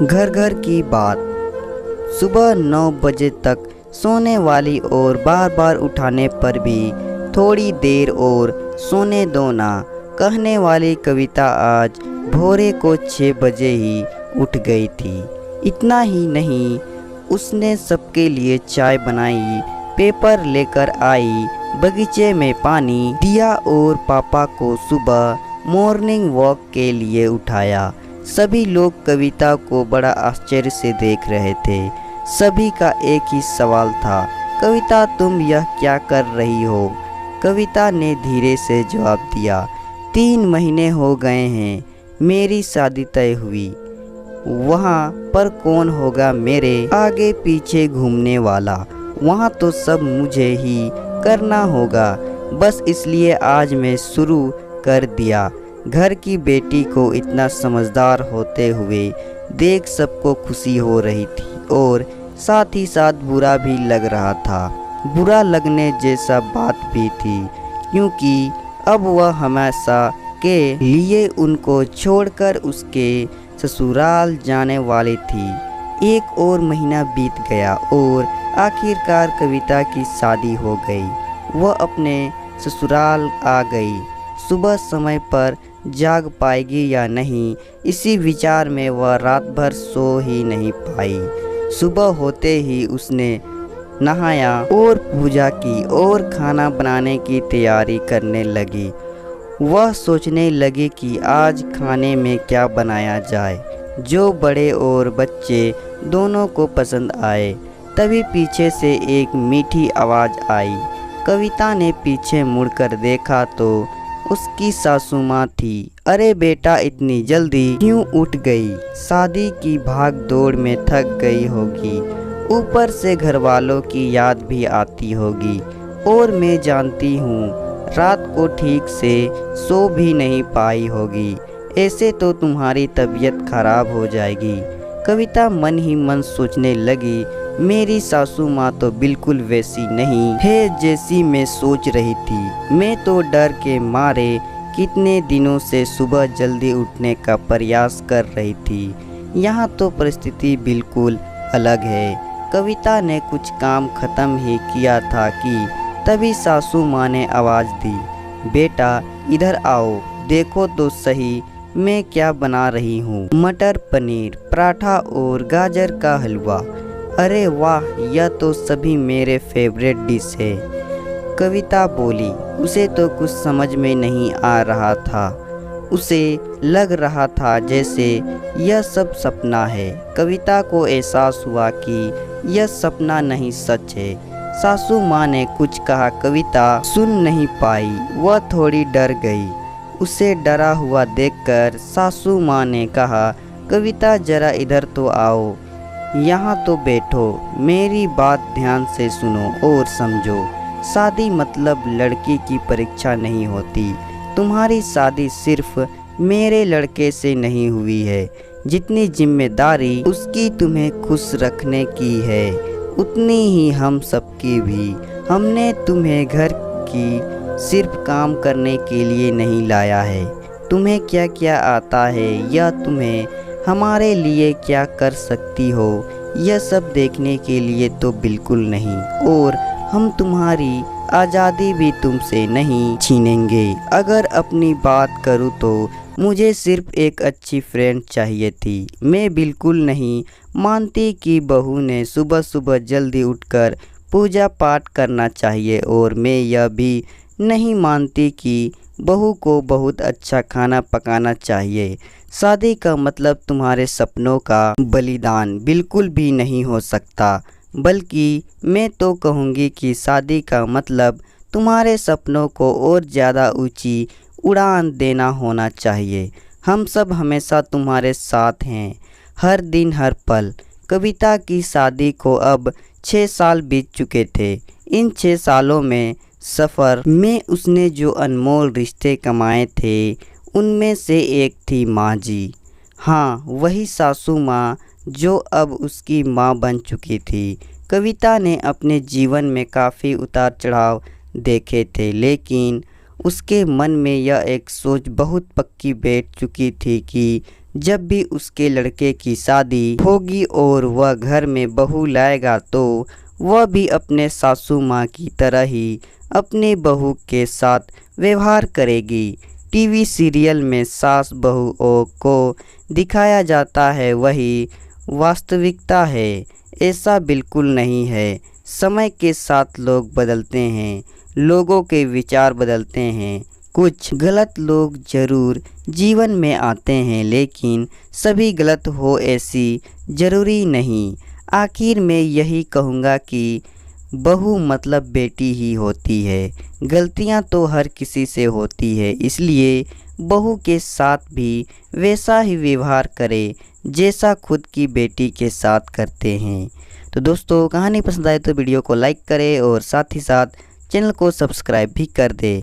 घर घर की बात। सुबह 9 बजे तक सोने वाली और बार बार उठाने पर भी थोड़ी देर और सोने दो ना कहने वाली कविता आज भोरे को 6 बजे ही उठ गई थी। इतना ही नहीं, उसने सबके लिए चाय बनाई, पेपर लेकर आई, बगीचे में पानी दिया और पापा को सुबह मॉर्निंग वॉक के लिए उठाया। सभी लोग कविता को बड़ा आश्चर्य से देख रहे थे। सभी का एक ही सवाल था, कविता तुम यह क्या कर रही हो? कविता ने धीरे से जवाब दिया, 3 महीने हो गए हैं मेरी शादी तय हुई। वहाँ पर कौन होगा मेरे आगे पीछे घूमने वाला? वहाँ तो सब मुझे ही करना होगा। बस इसलिए आज मैं शुरू कर दिया। घर की बेटी को इतना समझदार होते हुए देख सबको खुशी हो रही थी और साथ ही साथ बुरा भी लग रहा था। बुरा लगने जैसा बात भी थी, क्योंकि अब वह हमेशा के लिए उनको छोड़कर उसके ससुराल जाने वाली थी। 1 और महीना बीत गया और आखिरकार कविता की शादी हो गई। वह अपने ससुराल आ गई। सुबह समय पर जाग पाएगी या नहीं, इसी विचार में वह रात भर सो ही नहीं पाई। सुबह होते ही उसने नहाया और पूजा की और खाना बनाने की तैयारी करने लगी। वह सोचने लगी कि आज खाने में क्या बनाया जाए जो बड़े और बच्चे दोनों को पसंद आए। तभी पीछे से एक मीठी आवाज़ आई। कविता ने पीछे मुड़कर देखा तो उसकी सासू माँ थी। अरे बेटा, इतनी जल्दी क्यों उठ गई? शादी की भाग दौड़ में थक गई होगी, ऊपर से घर वालों की याद भी आती होगी, और मैं जानती हूँ रात को ठीक से सो भी नहीं पाई होगी। ऐसे तो तुम्हारी तबीयत खराब हो जाएगी। कविता मन ही मन सोचने लगी, मेरी सासू माँ तो बिल्कुल वैसी नहीं है जैसी मैं सोच रही थी। मैं तो डर के मारे कितने दिनों से सुबह जल्दी उठने का प्रयास कर रही थी। यहाँ तो परिस्थिति बिल्कुल अलग है। कविता ने कुछ काम खत्म ही किया था कि तभी सासू माँ ने आवाज़ दी, बेटा इधर आओ, देखो तो सही मैं क्या बना रही हूँ। मटर पनीर, पराठा और गाजर का हलवा। अरे वाह, यह तो सभी मेरे फेवरेट डिश है। कविता बोली। उसे तो कुछ समझ में नहीं आ रहा था। उसे लग रहा था जैसे यह सब सपना है। कविता को एहसास हुआ कि यह सपना नहीं, सच है। सासू माँ ने कुछ कहा, कविता सुन नहीं पाई। वह थोड़ी डर गई। उसे डरा हुआ देखकर सासू माँ ने कहा, कविता जरा इधर तो आओ, यहाँ तो बैठो, मेरी बात ध्यान से सुनो और समझो। शादी मतलब लड़की की परीक्षा नहीं होती। तुम्हारी शादी सिर्फ मेरे लड़के से नहीं हुई है। जितनी जिम्मेदारी उसकी तुम्हें खुश रखने की है, उतनी ही हम सबकी भी। हमने तुम्हें घर की सिर्फ काम करने के लिए नहीं लाया है। तुम्हें क्या क्या आता है या तुम्हें हमारे लिए क्या कर सकती हो, यह सब देखने के लिए तो बिल्कुल नहीं। और हम तुम्हारी आज़ादी भी तुमसे नहीं छीनेंगे। अगर अपनी बात करूँ तो मुझे सिर्फ एक अच्छी फ्रेंड चाहिए थी। मैं बिल्कुल नहीं मानती कि बहू ने सुबह सुबह जल्दी उठकर पूजा पाठ करना चाहिए, और मैं यह भी नहीं मानती कि बहू को बहुत अच्छा खाना पकाना चाहिए। शादी का मतलब तुम्हारे सपनों का बलिदान बिल्कुल भी नहीं हो सकता। बल्कि मैं तो कहूँगी कि शादी का मतलब तुम्हारे सपनों को और ज़्यादा ऊंची उड़ान देना होना चाहिए। हम सब हमेशा तुम्हारे साथ हैं, हर दिन हर पल। कविता की शादी को अब 6 साल बीत चुके थे। इन 6 सालों में सफ़र में उसने जो अनमोल रिश्ते कमाए थे, उनमें से एक थी माँ जी। हाँ, वही सासू माँ जो अब उसकी माँ बन चुकी थी। कविता ने अपने जीवन में काफ़ी उतार चढ़ाव देखे थे, लेकिन उसके मन में यह एक सोच बहुत पक्की बैठ चुकी थी कि जब भी उसके लड़के की शादी होगी और वह घर में बहू लाएगा तो वह भी अपने सासू माँ की तरह ही अपनी बहू के साथ व्यवहार करेगी। टीवी सीरियल में सास बहुओं को दिखाया जाता है वही वास्तविकता है, ऐसा बिल्कुल नहीं है। समय के साथ लोग बदलते हैं, लोगों के विचार बदलते हैं। कुछ गलत लोग ज़रूर जीवन में आते हैं, लेकिन सभी गलत हो ऐसी ज़रूरी नहीं। आखिर में यही कहूँगा कि बहू मतलब बेटी ही होती है। गलतियाँ तो हर किसी से होती है, इसलिए बहू के साथ भी वैसा ही व्यवहार करें जैसा खुद की बेटी के साथ करते हैं। तो दोस्तों, कहानी पसंद आए तो वीडियो को लाइक करें और साथ ही साथ चैनल को सब्सक्राइब भी कर दें।